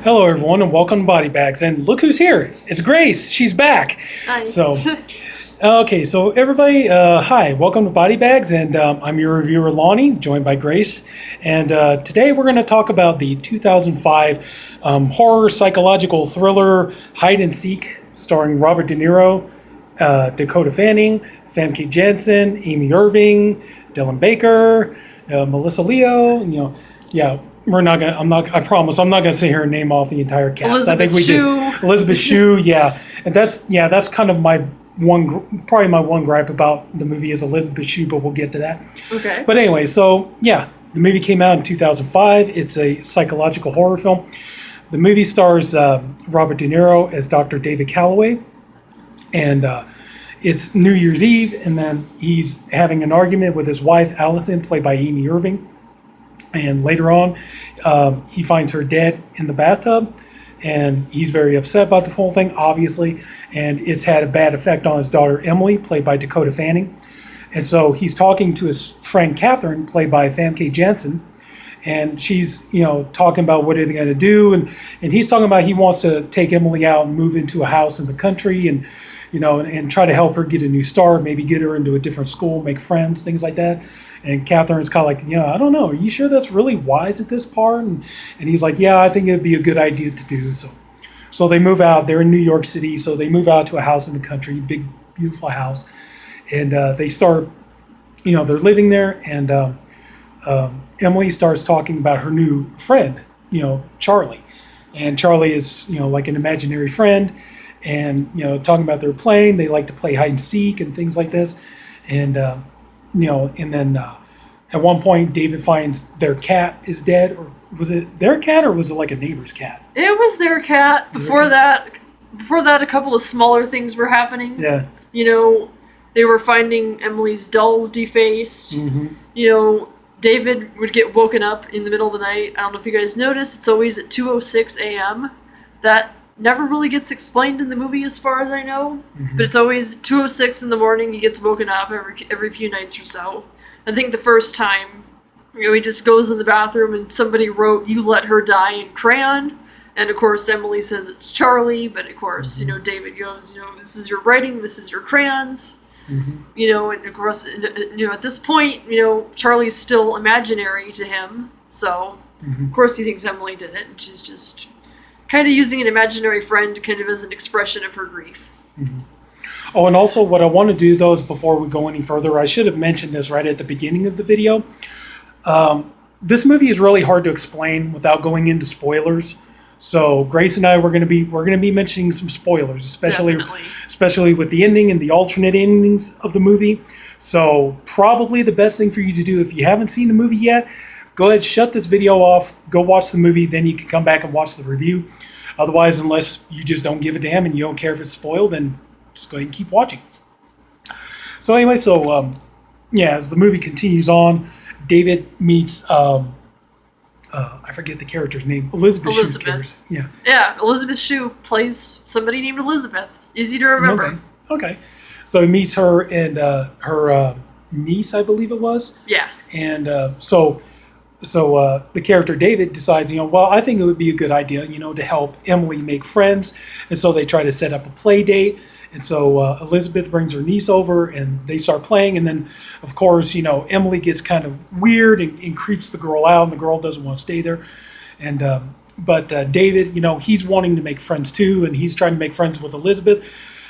Hello, everyone, and welcome to Body Bags. And look who's here. It's Grace. She's back. Hi. So, okay, so everybody, hi. Welcome to Body Bags, and I'm your reviewer, Lonnie, joined by Grace. And today we're going to talk about the 2005 horror psychological thriller Hide and Seek, starring Robert De Niro, Dakota Fanning, Famke Janssen, Amy Irving, Dylan Baker, Melissa Leo. Yeah. We're not gonna. I promise. I'm not gonna sit here and name off the entire cast. I think we Shue. did. Elizabeth Shue. Yeah, and that's kind of my probably my one gripe about the movie is Elizabeth Shue, but we'll get to that. Okay. But anyway, so yeah, the movie came out in 2005. It's a psychological horror film. The movie stars Robert De Niro as Dr. David Calloway, and it's New Year's Eve, and then he's having an argument with his wife Allison, played by Amy Irving. And later on, he finds her dead in the bathtub, and he's very upset about the whole thing, obviously, and it's had a bad effect on his daughter Emily, played by Dakota Fanning. And so he's talking to his friend Catherine, played by Famke Janssen, and she's, talking about what are they going to do, and he's talking about he wants to take Emily out and move into a house in the country, and and try to help her get a new start, maybe get her into a different school, make friends, things like that. And Catherine's kind of like, I don't know, are you sure that's really wise at this part? And he's like, yeah, I think it'd be a good idea to do. So they move out. They're in New York City, so they move out to a house in the country, big, beautiful house. And they start, they're living there, and Emily starts talking about her new friend, Charlie. And Charlie is, like an imaginary friend, and, talking about their playing. They like to play hide and seek and things like this. And, and then at one point, David finds their cat is dead. Or was it their cat, or was it like a neighbor's cat? It was their cat. Before that, a couple of smaller things were happening. Yeah. They were finding Emily's dolls defaced. Mm-hmm. David would get woken up in the middle of the night. I don't know if you guys noticed. It's always at 2:06 a.m. That never really gets explained in the movie, as far as I know. Mm-hmm. But it's always 2:06 in the morning. He gets woken up every few nights or so. I think the first time, he just goes in the bathroom and somebody wrote, "You let her die" in crayon. And of course, Emily says it's Charlie. But of course, Mm-hmm. David goes, "This is your writing. This is your crayons." Mm-hmm. And of course, at this point, Charlie's still imaginary to him. So, Mm-hmm. of course, he thinks Emily did it. And she's just kind of using an imaginary friend kind of as an expression of her grief. Mm-hmm. Oh, and also what I want to do, though, is before we go any further, I should have mentioned this right at the beginning of the video. This movie is really hard to explain without going into spoilers. So Grace and I we're going to be mentioning some spoilers, especially with the ending and the alternate endings of the movie. So probably the best thing for you to do if you haven't seen the movie yet, go ahead, shut this video off, go watch the movie, then you can come back and watch the review. Otherwise, unless you just don't give a damn and you don't care if it's spoiled, then just go ahead and keep watching. So anyway, as the movie continues on, David meets, I forget the character's name, Elizabeth Shue's character. Yeah, Elizabeth Shue plays somebody named Elizabeth. Easy to remember. Okay. So he meets her and her niece, I believe it was. Yeah. And so the character David decides, well, I think it would be a good idea, to help Emily make friends. And so they try to set up a play date. And so Elizabeth brings her niece over, and they start playing. And then, of course, Emily gets kind of weird and creeps the girl out, and the girl doesn't want to stay there. And but David, he's wanting to make friends too, and he's trying to make friends with Elizabeth.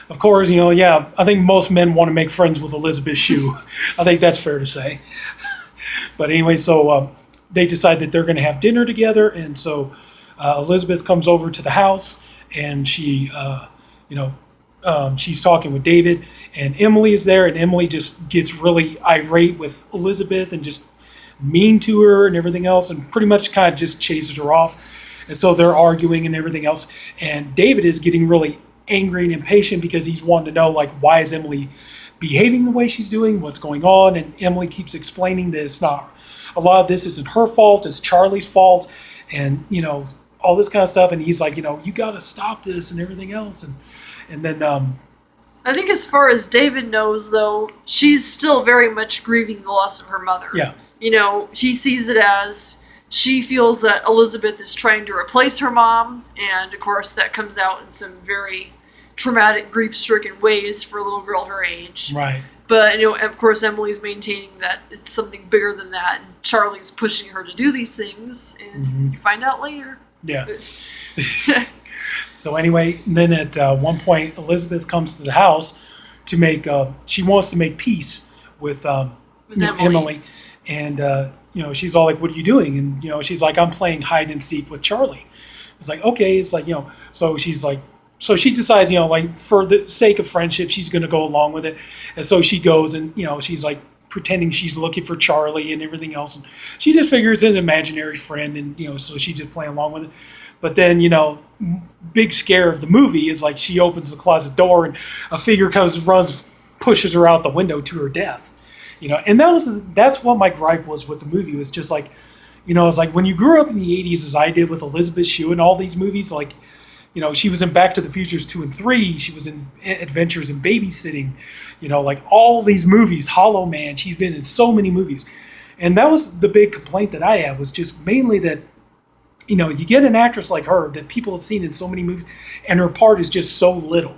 Of course, I think most men want to make friends with Elizabeth Shue. I think that's fair to say. But anyway, so they decide that they're going to have dinner together, and so Elizabeth comes over to the house, and she, she's talking with David, and Emily is there, and Emily just gets really irate with Elizabeth and just mean to her and everything else, and pretty much kind of just chases her off. And so they're arguing and everything else, and David is getting really angry and impatient because he's wanting to know, like, why is Emily behaving the way she's doing, what's going on. And Emily keeps explaining that it's not, a lot of this isn't her fault, it's Charlie's fault, and all this kind of stuff. And he's like, you got to stop this and everything else. And then I think as far as David knows, though, she's still very much grieving the loss of her mother. Yeah. He sees it as, she feels that Elizabeth is trying to replace her mom, and of course that comes out in some very traumatic, grief-stricken ways for a little girl her age. Right. But, of course, Emily's maintaining that it's something bigger than that, and Charlie's pushing her to do these things, and you find out later. Yeah. So anyway, then at one point, Elizabeth comes to the house to make, she wants to make peace with Emily. And, she's all like, what are you doing? And, she's like, I'm playing hide and seek with Charlie. It's like, okay. It's like, so she's like, so she decides, like for the sake of friendship, she's going to go along with it. And so she goes and, she's like pretending she's looking for Charlie and everything else. And she just figures it's an imaginary friend. And, so she's just playing along with it. But then, big scare of the movie is like she opens the closet door and a figure runs, pushes her out the window to her death. And that's what my gripe was with the movie. It was just like, it's like when you grew up in the 80s as I did with Elizabeth Shue and all these movies, like, she was in Back to the Futures 2 and 3. She was in Adventures in Babysitting. Like all these movies, Hollow Man. She's been in so many movies. And that was the big complaint that I had, was just mainly that, you get an actress like her that people have seen in so many movies, and her part is just so little.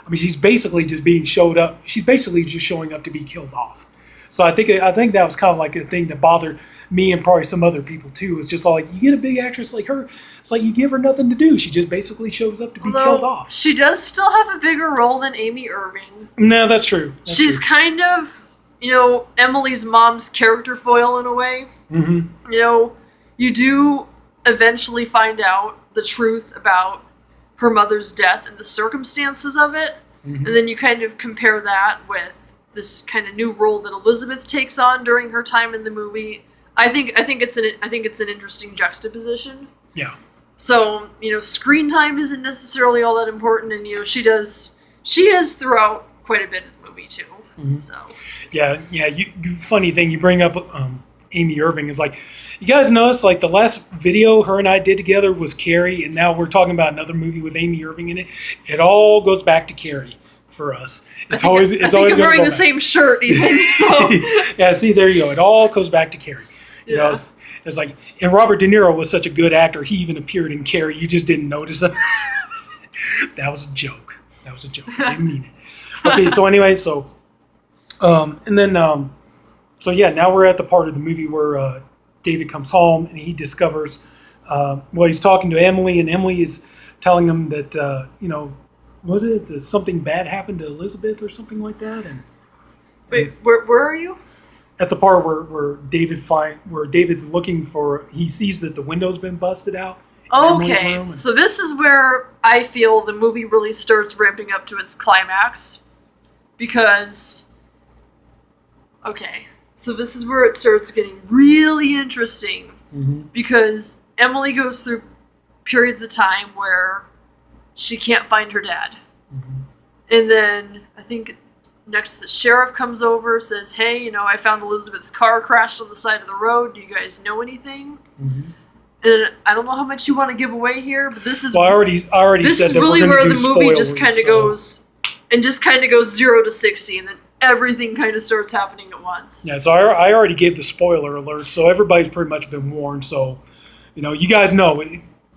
I mean, she's basically just being showed up. She's basically just showing up to be killed off. So I think that was kind of like a thing that bothered me and probably some other people too. It's just all like, you get a big actress like her, it's like you give her nothing to do. She just basically shows up to be killed off. She does still have a bigger role than Amy Irving. No, that's true. She's kind of, Emily's mom's character foil in a way. Mm-hmm. You do eventually find out the truth about her mother's death and the circumstances of it. Mm-hmm. And then you kind of compare that with this kind of new role that Elizabeth takes on during her time in the movie. I think it's an interesting juxtaposition. Yeah. So, screen time isn't necessarily all that important, and she is throughout quite a bit of the movie too. Mm-hmm. So. Yeah. Funny thing you bring up, Amy Irving is like, you guys notice like the last video her and I did together was Carrie, and now we're talking about another movie with Amy Irving in it. It all goes back to Carrie. For us, it's always I'm wearing the same shirt even. So. Yeah, see, there you go. It all goes back to Carrie. It's like, and Robert De Niro was such a good actor. He even appeared in Carrie. You just didn't notice him. That was a joke. I didn't mean it. Okay, so anyway, and then now we're at the part of the movie where David comes home and he discovers, he's talking to Emily, and Emily is telling him that was it that something bad happened to Elizabeth or something like that? And wait, where are you? At the part where David's looking for, he sees that the window's been busted out. Okay, so this is where I feel the movie really starts ramping up to its climax, because so this is where it starts getting really interesting, mm-hmm. because Emily goes through periods of time where she can't find her dad. Mm-hmm. And then I think next the sheriff comes over, says, hey, I found Elizabeth's car crashed on the side of the road. Do you guys know anything? Mm-hmm. And I don't know how much you want to give away here, but this is... Well, I already this said is that really we're where gonna the do movie spoilers, just kind of goes 0 to 60, and then everything kind of starts happening at once. Yeah, so I already gave the spoiler alert, so everybody's pretty much been warned. So, you guys know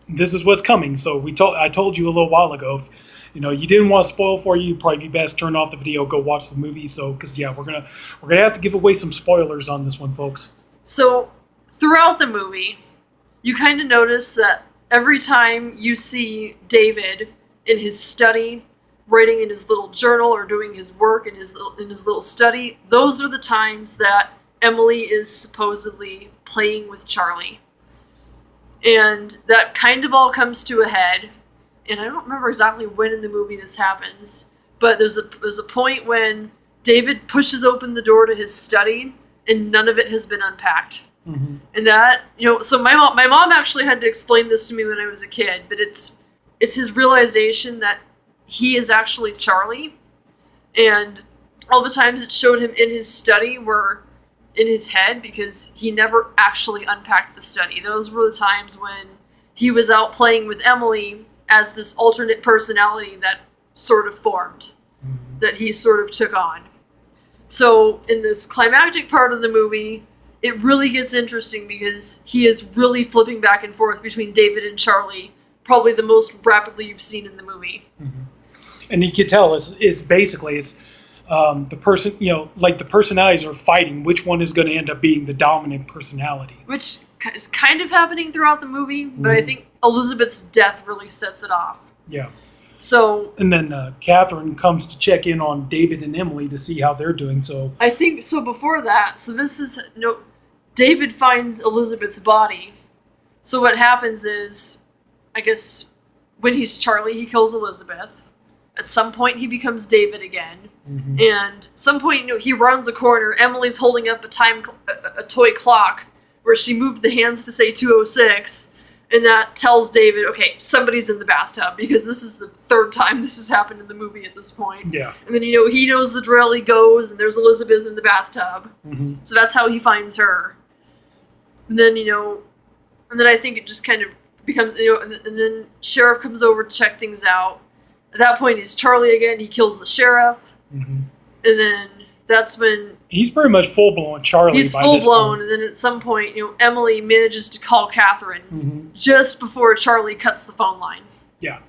this is what's coming. So I told you a little while ago, if you didn't want to spoil for you, it'd probably be best turn off the video, go watch the movie. So, because we're gonna have to give away some spoilers on this one, folks. So throughout the movie, you kind of notice that every time you see David in his study, writing in his little journal or doing his work in his little study, those are the times that Emily is supposedly playing with Charlie. And that kind of all comes to a head, and I don't remember exactly when in the movie this happens, but there's a point when David pushes open the door to his study, and none of it has been unpacked. Mm-hmm. And that, so my mom actually had to explain this to me when I was a kid, but it's his realization that he is actually Charlie, and all the times it showed him in his study were in his head, because he never actually unpacked the study. Those were the times when he was out playing with Emily as this alternate personality that sort of formed, that he sort of took on. So in this climactic part of the movie, it really gets interesting because he is really flipping back and forth between David and Charlie, probably the most rapidly you've seen in the movie. Mm-hmm. And you can tell it's basically the person, like the personalities are fighting which one is going to end up being the dominant personality. Which is kind of happening throughout the movie, but I think Elizabeth's death really sets it off. Yeah. So. And then Catherine comes to check in on David and Emily to see how they're doing. So. I think, so before that, David finds Elizabeth's body. So what happens is, I guess, when he's Charlie, he kills Elizabeth. At some point, he becomes David again. Mm-hmm. And at some point, he rounds a corner. Emily's holding up a toy clock where she moved the hands to say 2:06. And that tells David, okay, somebody's in the bathtub, because this is the third time this has happened in the movie at this point. Yeah. And then, he knows the drill, he goes, and there's Elizabeth in the bathtub. Mm-hmm. So that's how he finds her. And then, and then I think it just kind of becomes, and then Sheriff comes over to check things out. At that point, he's Charlie again. He kills the sheriff. Mm-hmm. And then that's when... He's pretty much full-blown Charlie. He's full-blown. And then at some point, Emily manages to call Catherine just before Charlie cuts the phone line. Yeah.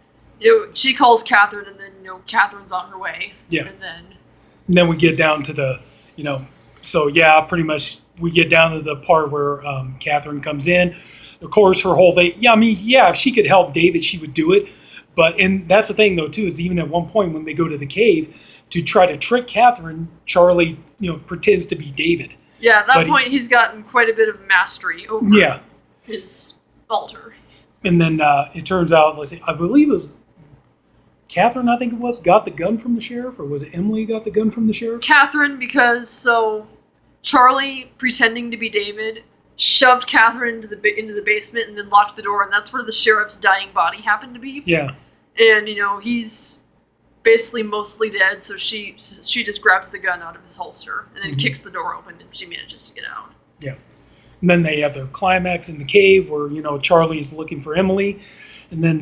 She calls Catherine, and then, Catherine's on her way. Yeah. And then we get down to the, so yeah, pretty much we get down to the part where Catherine comes in. Of course, her whole thing, if she could help David, she would do it. And that's the thing, though, too, is even at one point when they go to the cave to try to trick Catherine, Charlie, pretends to be David. Yeah, at that point, he's gotten quite a bit of mastery over his altar. And then it turns out, I believe it was Catherine, got the gun from the sheriff, or was it Emily got the gun from the sheriff? Catherine, because, Charlie, pretending to be David, shoved Catherine into the basement and then locked the door, and that's where the sheriff's dying body happened to be. Yeah. And, he's basically mostly dead, so she just grabs the gun out of his holster and then kicks the door open, and she manages to get out. Yeah. And then they have their climax in the cave where, Charlie's looking for Emily. And then,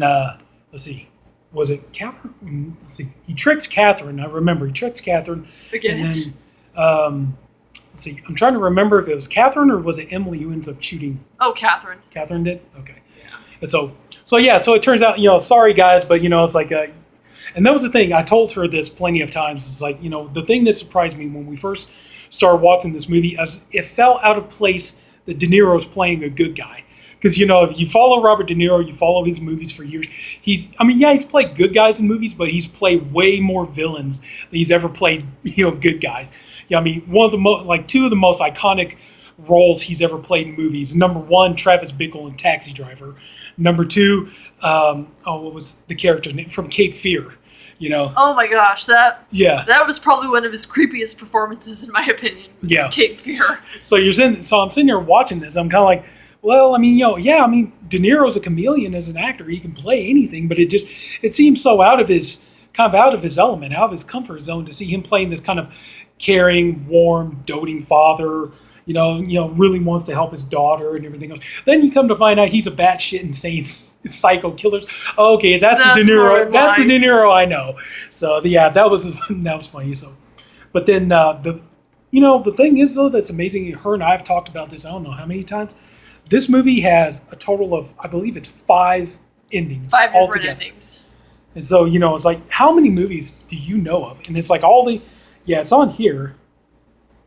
let's see, was it Catherine? Let's see. He tricks Catherine. I remember he tricks Catherine. Again. And then, let's see, I'm trying to remember if it was Catherine or was it Emily who ends up shooting? Oh, Catherine. Catherine did? Okay. Yeah. And so it turns out, sorry guys, but, it's like, and that was the thing, I told her this plenty of times, it's like, the thing that surprised me when we first started watching this movie, as it felt out of place that DeNiro's playing a good guy. Because, if you follow Robert De Niro, you follow his movies for years, he's played good guys in movies, but he's played way more villains than he's ever played, good guys. Yeah, one of the two of the most iconic roles he's ever played in movies. Number one, Travis Bickle in Taxi Driver. Number two, what was the character's name? From Cape Fear, Oh my gosh, that was probably one of his creepiest performances in my opinion. Yeah. Cape Fear. So I'm sitting here watching this, I'm kind of like, well, De Niro's a chameleon as an actor. He can play anything, but it seems so out of his element, out of his comfort zone to see him playing this kind of caring, warm, doting father, really wants to help his daughter and everything else. Then you come to find out he's a batshit insane psycho killer. Okay, that's the De Niro. That's the De Niro I know. So that was funny. So, but then the thing is though that's amazing. Her and I have talked about this. I don't know how many times. This movie has a total of, I believe it's 5 endings. 5 different altogether. endings. And so it's like, how many movies do you know of? And it's like it's on here.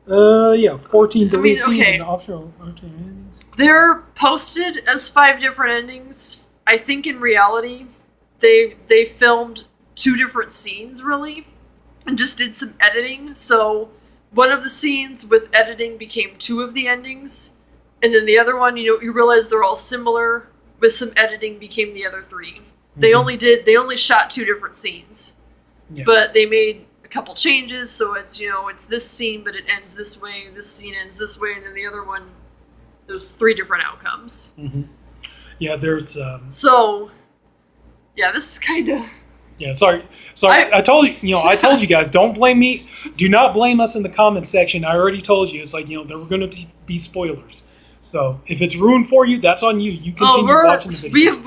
14 deleted scenes and optional endings. They're posted as 5 different endings. I think in reality, they filmed 2 different scenes really, and just did some editing. So one of the scenes with editing became 2 of the endings, and then the other one, you realize they're all similar. With some editing, became the other 3. They only shot 2 different scenes, but they made a couple changes, so it's it's this scene, but it ends this way. This scene ends this way, and then the other one, there's 3 different outcomes. Mm-hmm. Yeah, there's. This is kind of. Yeah, sorry. I told you. I told you guys, don't blame me. Do not blame us in the comments section. I already told you. It's like there were going to be spoilers. So if it's ruined for you, that's on you. You continue watching the videos.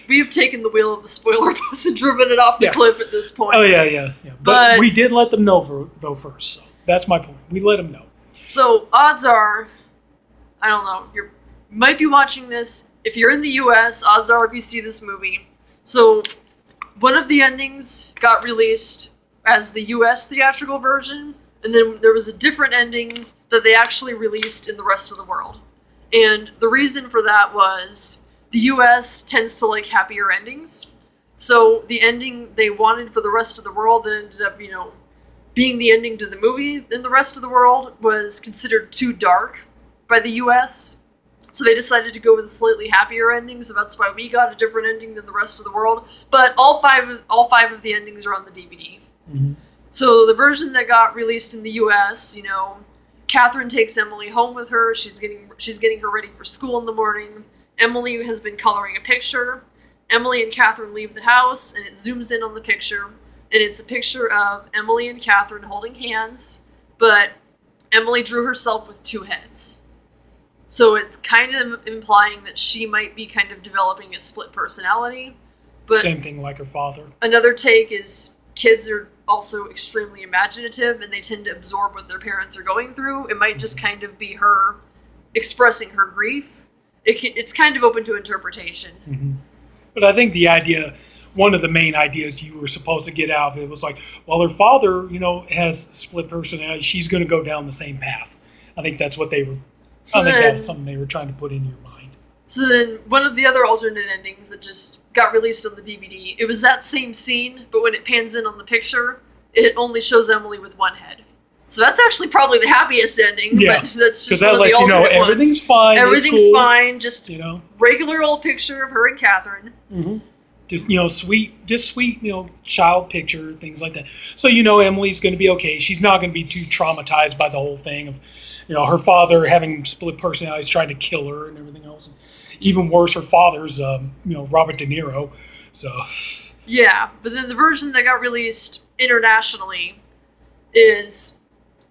We have taken the wheel of the spoiler bus and driven it off the cliff at this point. Oh, yeah. But we did let them know, though, first. So that's my point. We let them know. So odds are, I don't know, you might be watching this. If you're in the US, odds are if you see this movie. So one of the endings got released as the US theatrical version, and then there was a different ending that they actually released in the rest of the world. And the reason for that was the US tends to like happier endings. So the ending they wanted for the rest of the world that ended up, being the ending to the movie in the rest of the world was considered too dark by the US. So they decided to go with a slightly happier ending, so that's why we got a different ending than the rest of the world. But all five of the endings are on the DVD. Mm-hmm. So the version that got released in the US, Catherine takes Emily home with her. She's getting her ready for school in the morning. Emily has been coloring a picture. Emily and Catherine leave the house, and it zooms in on the picture, and it's a picture of Emily and Catherine holding hands, but Emily drew herself with two heads. So it's kind of implying that she might be kind of developing a split personality. But same thing like her father. Another take is kids are also extremely imaginative, and they tend to absorb what their parents are going through. It might just kind of be her expressing her grief. It's kind of open to interpretation. Mm-hmm. But I think the idea, one of the main ideas you were supposed to get out of it was like, well, her father, has split personality. She's going to go down the same path. I think that's what they were. I think that was something they were trying to put in your mind. So then one of the other alternate endings that just got released on the DVD, it was that same scene, but when it pans in on the picture, it only shows Emily with one head. So that's actually probably the happiest ending, yeah, but that's just that one lets of the alternate you know everything's ones. fine. Everything's cool, fine, just regular old picture of her and Catherine. Mm-hmm. Just, sweet, child picture, things like that. So, Emily's going to be okay. She's not going to be too traumatized by the whole thing of, her father having split personalities, trying to kill her and everything else. And even worse, her father's, Robert DeNiro. So. Yeah, but then the version that got released internationally is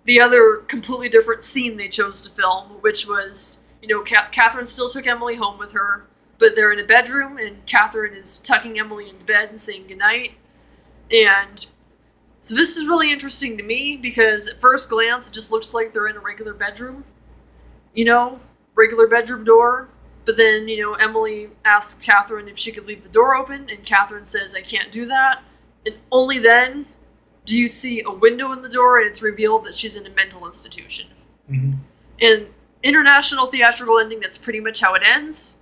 the other completely different scene they chose to film, which was, Catherine still took Emily home with her, but they're in a bedroom, and Catherine is tucking Emily into bed and saying goodnight. And so this is really interesting to me, because at first glance, it just looks like they're in a regular bedroom. Regular bedroom door. But then, Emily asks Catherine if she could leave the door open, and Catherine says, I can't do that. And only then do you see a window in the door, and it's revealed that she's in a mental institution. Mm-hmm. And international theatrical ending, that's pretty much how it ends.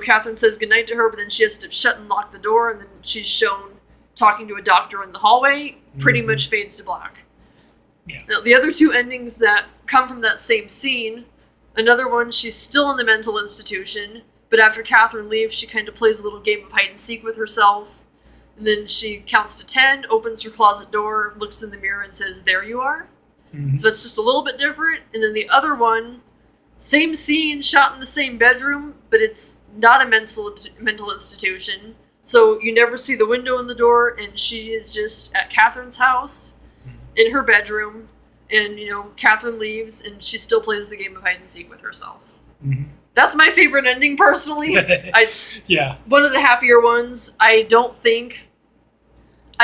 Catherine says goodnight to her, but then she has to shut and lock the door, and then she's shown talking to a doctor in the hallway, pretty much fades to black. Yeah. Now, the other two endings that come from that same scene, another one, she's still in the mental institution, but after Catherine leaves, she kind of plays a little game of hide and seek with herself, and then she counts to 10, opens her closet door, looks in the mirror, and says, there you are. Mm-hmm. So it's just a little bit different. And then the other one, same scene, shot in the same bedroom, but it's not a mental institution. So you never see the window in the door, and she is just at Catherine's house, in her bedroom, and, Catherine leaves, and she still plays the game of hide and seek with herself. Mm-hmm. That's my favorite ending, personally. It's yeah. one of the happier ones. I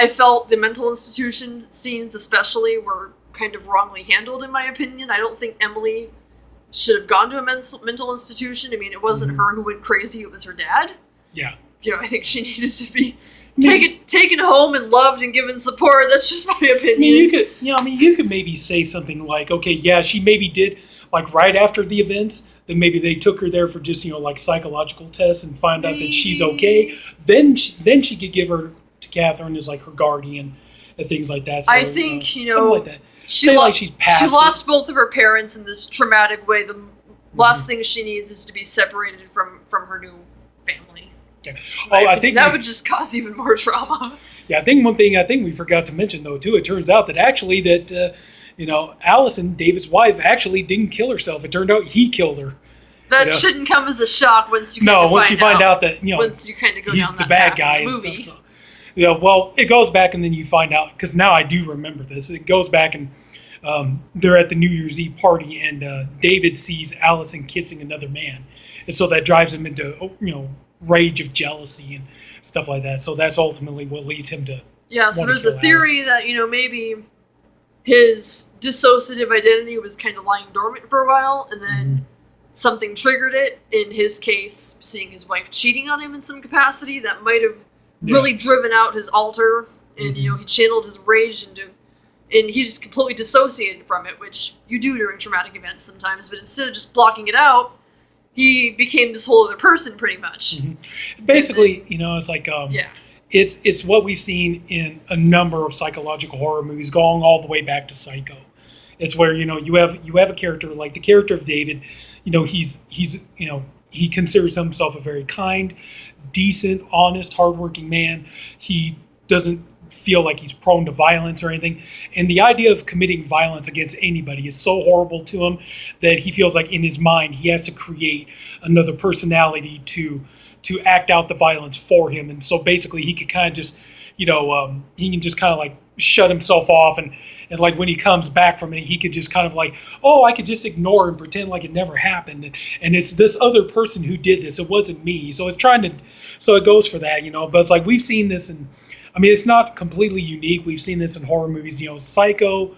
felt the mental institution scenes especially were kind of wrongly handled, in my opinion. I don't think Emily should have gone to a mental institution. I mean, it wasn't her who went crazy, it was her dad. Yeah. I think she needed to be taken home and loved and given support. That's just my opinion. You could maybe say something like, okay, yeah, she maybe did, like right after the events, then maybe they took her there for just, like psychological tests and find out that she's okay. Then she could give her to Catherine as like her guardian and things like that. So, I think, something like that. She lost both of her parents in this traumatic way. The last thing she needs is to be separated from her new family. Yeah. I think that would just cause even more trauma. Yeah, I think one thing we forgot to mention though too. It turns out that actually that Allison, David's wife, actually didn't kill herself. It turned out he killed her. That shouldn't come as a shock once you find out that once you kind of go he's down the that bad path guy in and the movie. stuff. So, well, it goes back and then you find out, because now I do remember this. It goes back and they're at the New Year's Eve party, and David sees Allison kissing another man, and so that drives him into rage of jealousy and stuff like that. So that's ultimately what leads him to. Yeah, so there's a theory that maybe his dissociative identity was kind of lying dormant for a while, and then something triggered it. In his case, seeing his wife cheating on him in some capacity, that might have really driven out his alter, and he channeled his rage into, and he just completely dissociated from it, which you do during traumatic events sometimes. But instead of just blocking it out, he became this whole other person, pretty much. Basically, it's like it's what we've seen in a number of psychological horror movies, going all the way back to Psycho. It's where you have a character like the character of David. He's he considers himself a very kind, decent, honest, hardworking man. He doesn't feel like he's prone to violence or anything. And the idea of committing violence against anybody is so horrible to him that he feels like in his mind he has to create another personality to act out the violence for him. And so basically he could kind of just, he can just kind of like shut himself off. And like when he comes back from it, he could just kind of like, oh, I could just ignore and pretend like it never happened. And it's this other person who did this. It wasn't me. So it goes for that, but it's like we've seen this it's not completely unique. We've seen this in horror movies, Psycho.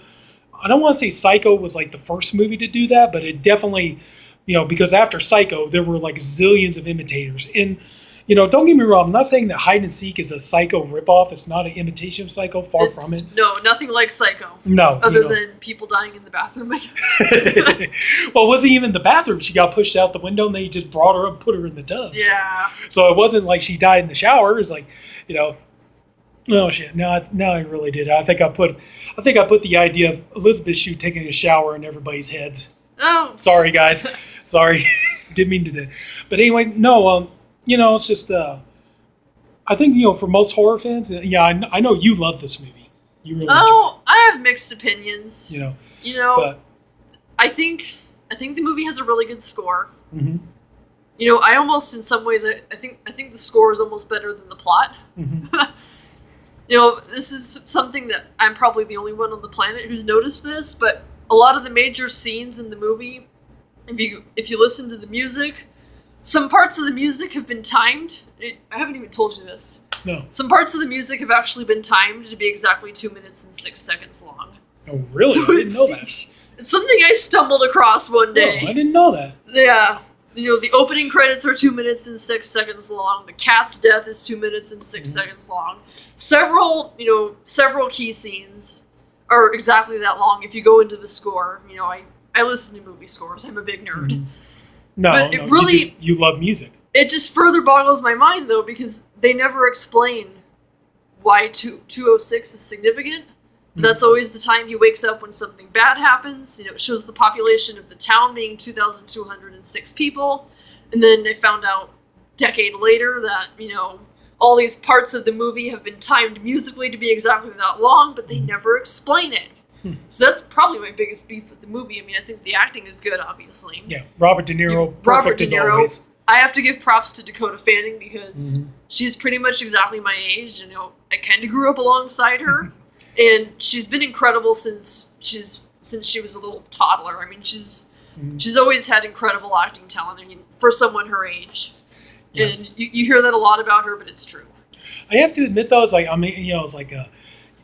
I don't want to say Psycho was like the first movie to do that, but it definitely, because after Psycho, there were like zillions of imitators. And, don't get me wrong, I'm not saying that Hide and Seek is a Psycho ripoff. It's not an imitation of Psycho, far from it. No, nothing like Psycho. No. Other than people dying in the bathroom, I guess. Well, it wasn't even the bathroom. She got pushed out the window and they just brought her up and put her in the tub. Yeah. So it wasn't like she died in the shower. It's like, oh shit! Now I really did. I think I put the idea of Elizabeth Shue taking a shower in everybody's heads. Oh, sorry guys, sorry, didn't mean to do. But anyway, no, it's just I think for most horror fans, I know you love this movie. You really. Oh, I have mixed opinions. But I think the movie has a really good score. Mm-hmm. I almost, in some ways, I think the score is almost better than the plot. Mm-hmm. This is something that I'm probably the only one on the planet who's noticed this, but a lot of the major scenes in the movie, if you listen to the music, some parts of the music have been timed. I haven't even told you this. No. Some parts of the music have actually been timed to be exactly 2 minutes and 6 seconds long. Oh, really? So I didn't know that. It's something I stumbled across one day. Oh, I didn't know that. Yeah. The opening credits are 2 minutes and 6 seconds long. The cat's death is 2 minutes and 6 seconds long. Several key scenes are exactly that long. If you go into the score, I listen to movie scores. I'm a big nerd. Mm-hmm. No, you love music. It just further boggles my mind, though, because they never explain why 206 is significant. Mm-hmm. That's always the time he wakes up when something bad happens. It shows the population of the town being 2,206 people. And then they found out a decade later that, all these parts of the movie have been timed musically to be exactly that long, but they never explain it. So that's probably my biggest beef with the movie. I think the acting is good, obviously. Yeah, Robert De Niro, perfect as always. I have to give props to Dakota Fanning because she's pretty much exactly my age. I kind of grew up alongside her, and she's been incredible since she was a little toddler. She's always had incredible acting talent. For someone her age. Yeah. And you hear that a lot about her, but it's true. I have to admit, though,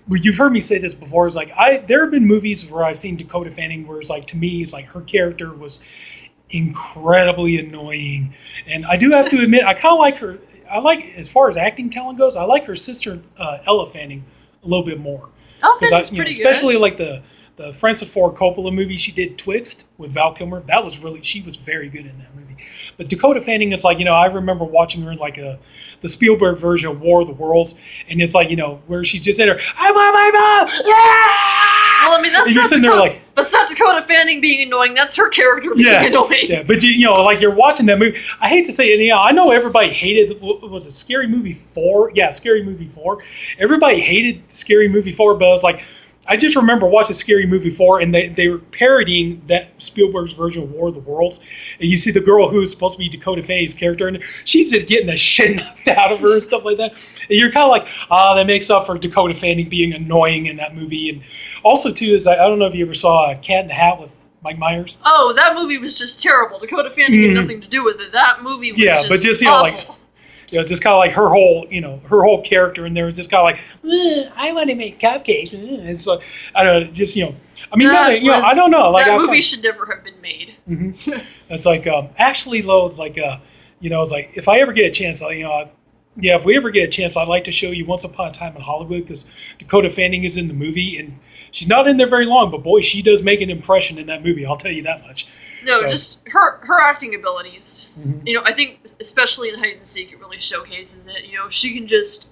you've heard me say this before. It's like there have been movies where I've seen Dakota Fanning where it's like, to me, it's like her character was incredibly annoying, and I do have to admit, I kind of like her. As far as acting talent goes, I like her sister Ella Fanning a little bit more. Ella Fanning's pretty good, especially like the Francis Ford Coppola movie she did, Twixt, with Val Kilmer. She was very good in that movie. But Dakota Fanning is like, I remember watching her in like the Spielberg version of War of the Worlds, and it's like, where she's just in her, I want my mom! Yeah! Well, that's not Dakota Fanning being annoying. That's her character being annoying. Yeah, but you're watching that movie. I hate to say it, I know everybody hated, was it Scary Movie 4? Yeah, Scary Movie 4. Everybody hated Scary Movie 4, but I was like, I just remember watching Scary Movie 4, and they were parodying that Spielberg's version of War of the Worlds. And you see the girl who's supposed to be Dakota Fanning's character, and she's just getting the shit knocked out of her and stuff like that. And you're kind of like, that makes up for Dakota Fanning being annoying in that movie. And also, too, is I don't know if you ever saw Cat in the Hat with Mike Myers. Oh, that movie was just terrible. Dakota Fanning had nothing to do with it. That movie was just awful. Just kind of like her whole character in there was just kind of like, I want to make cupcakes. It's like, I don't know, just, I don't know. Like, that movie should never have been made. It's like actually, though, it's like it's like if I ever get a chance, if we ever get a chance, I'd like to show you Once Upon a Time in Hollywood because Dakota Fanning is in the movie and she's not in there very long, but boy, she does make an impression in that movie. I'll tell you that much. No, just her acting abilities. I think especially in hide and seek, it really showcases it. She can just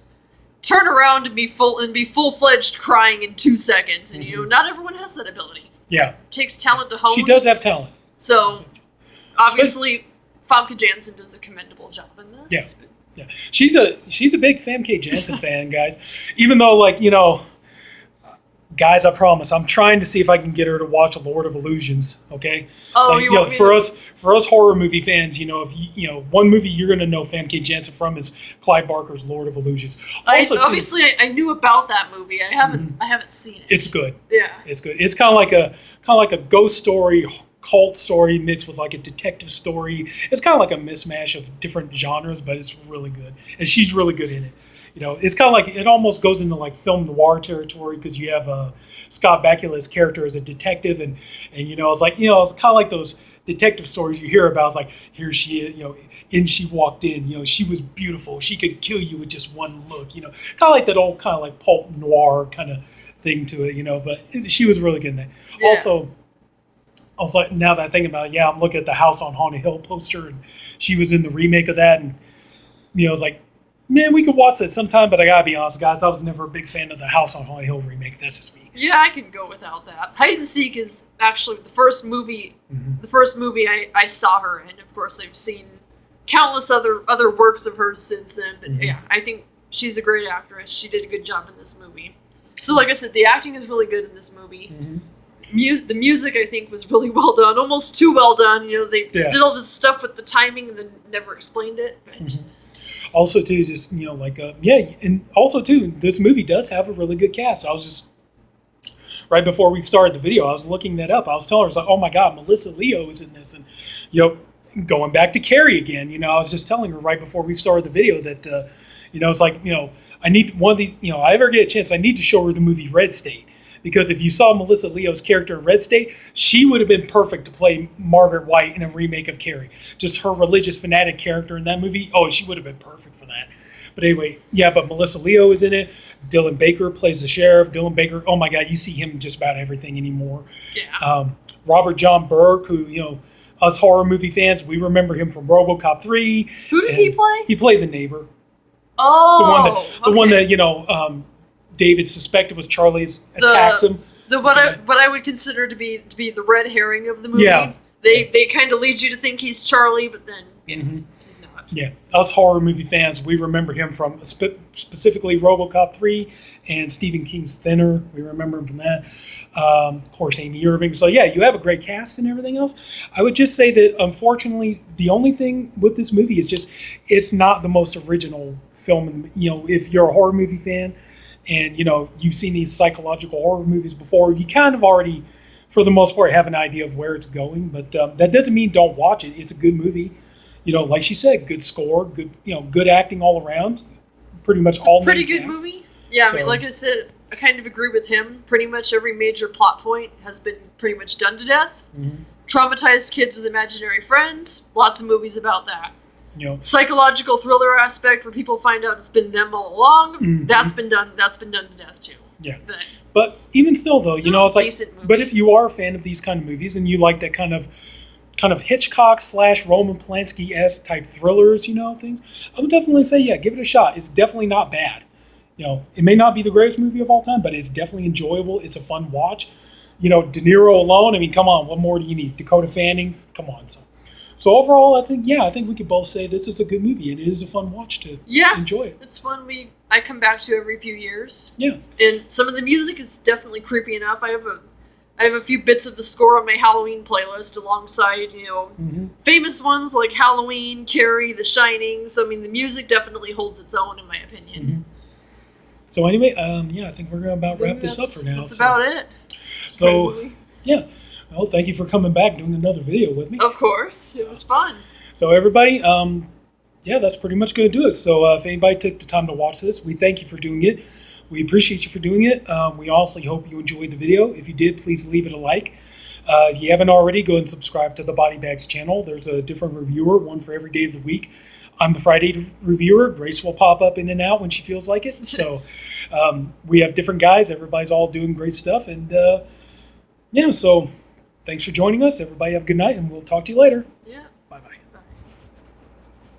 turn around and be full-fledged crying in 2 seconds, and not everyone has that ability. Yeah, it takes talent to hone. She does have talent. So obviously, Famke Janssen does a commendable job in this. Yeah. Yeah, she's a big Famke Janssen fan, guys. Even though, guys, I promise, I'm trying to see if I can get her to watch Lord of Illusions. Okay. Oh, for us horror movie fans, if one movie you're going to know Famke Janssen from is Clive Barker's Lord of Illusions. Also, I knew about that movie. I haven't seen it. It's good. Yeah, it's good. It's kind of like a ghost story, cult story mixed with like a detective story. It's kind of like a mismatch of different genres, but it's really good, and she's really good in it. It's kind of like it almost goes into like film noir territory because you have Scott Bakula's character as a detective, and it's like it's kind of like those detective stories you hear about. It's like here she is, in she walked in, she was beautiful, she could kill you with just one look, kind of like that old kind of like pulp noir kind of thing to it, but she was really good in that. Yeah. Also, I was like, now that I think about it, I'm looking at the House on Haunted Hill poster, and she was in the remake of that, and I was like, man, we could watch that sometime, but I gotta be honest, guys, I was never a big fan of the House on Haunted Hill remake. That's just me. Yeah, I could go without that. Hide and Seek is actually the first movie. The first movie I saw her in. Of course, I've seen countless other works of hers since then. But yeah, I think she's a great actress. She did a good job in this movie. So, like I said, the acting is really good in this movie. The music, I think, was really well done, almost too well done. They did all this stuff with the timing and then never explained it. But also, too, just and also too, this movie does have a really good cast. I was just right before we started the video, I was looking that up. I was telling her, I was like, oh my God, Melissa Leo is in this, and going back to Carrie again. I was just telling her right before we started the video that it's like I need one of these. If I ever get a chance, I need to show her the movie Red State. Because if you saw Melissa Leo's character in Red State, she would have been perfect to play Margaret White in a remake of Carrie. Just her religious fanatic character in that movie, she would have been perfect for that. But anyway, but Melissa Leo is in it. Dylan Baker plays the sheriff. Dylan Baker, oh my God, you see him in just about everything anymore. Yeah. Robert John Burke, who, us horror movie fans, we remember him from RoboCop 3. Who did he play? He played the neighbor. Oh, the one that David suspected was Charlie's, attacks him. What I would consider to be the red herring of the movie. Yeah. They kind of lead you to think he's Charlie, but then he's not. Yeah, us horror movie fans, we remember him from specifically RoboCop 3 and Stephen King's Thinner. We remember him from that. Of course, Amy Irving. So yeah, you have a great cast and everything else. I would just say that unfortunately, the only thing with this movie is just it's not the most original film. If you're a horror movie fan. And, you've seen these psychological horror movies before, you kind of already, for the most part, have an idea of where it's going. But that doesn't mean don't watch it. It's a good movie. Like she said, good score, good acting all around. Pretty much all pretty good cast. Movie. Yeah, so, I mean, like I said, I kind of agree with him. Pretty much every major plot point has been pretty much done to death. Traumatized kids with imaginary friends. Lots of movies about that. Psychological thriller aspect where people find out it's been them all along. That's been done to death too. Yeah. But even still though, it's like, but if you are a fan of these kind of movies and you like that kind of Hitchcock / Roman Polanski-esque type thrillers, things, I would definitely say, give it a shot. It's definitely not bad. It may not be the greatest movie of all time, but it's definitely enjoyable. It's a fun watch. DeNiro alone, I mean, come on, what more do you need? Dakota Fanning, come on. So overall, I think we could both say this is a good movie, and it is a fun watch to enjoy it. It's one I come back to every few years. Yeah. And some of the music is definitely creepy enough. I have a few bits of the score on my Halloween playlist alongside, famous ones like Halloween, Carrie, The Shining. So, I mean, the music definitely holds its own, in my opinion. So anyway, I think we're going to about wrap this up for now. That's about it. So, yeah. Well, thank you for coming back doing another video with me. Of course. It was fun. So everybody, that's pretty much going to do it. So if anybody took the time to watch this, we thank you for doing it. We appreciate you for doing it. We also hope you enjoyed the video. If you did, please leave it a like. If you haven't already, go and subscribe to the Body Bags channel. There's a different reviewer, one for every day of the week. I'm the Friday reviewer. Grace will pop up in and out when she feels like it. So we have different guys. Everybody's all doing great stuff. And so thanks for joining us. Everybody have a good night, and we'll talk to you later. Yeah.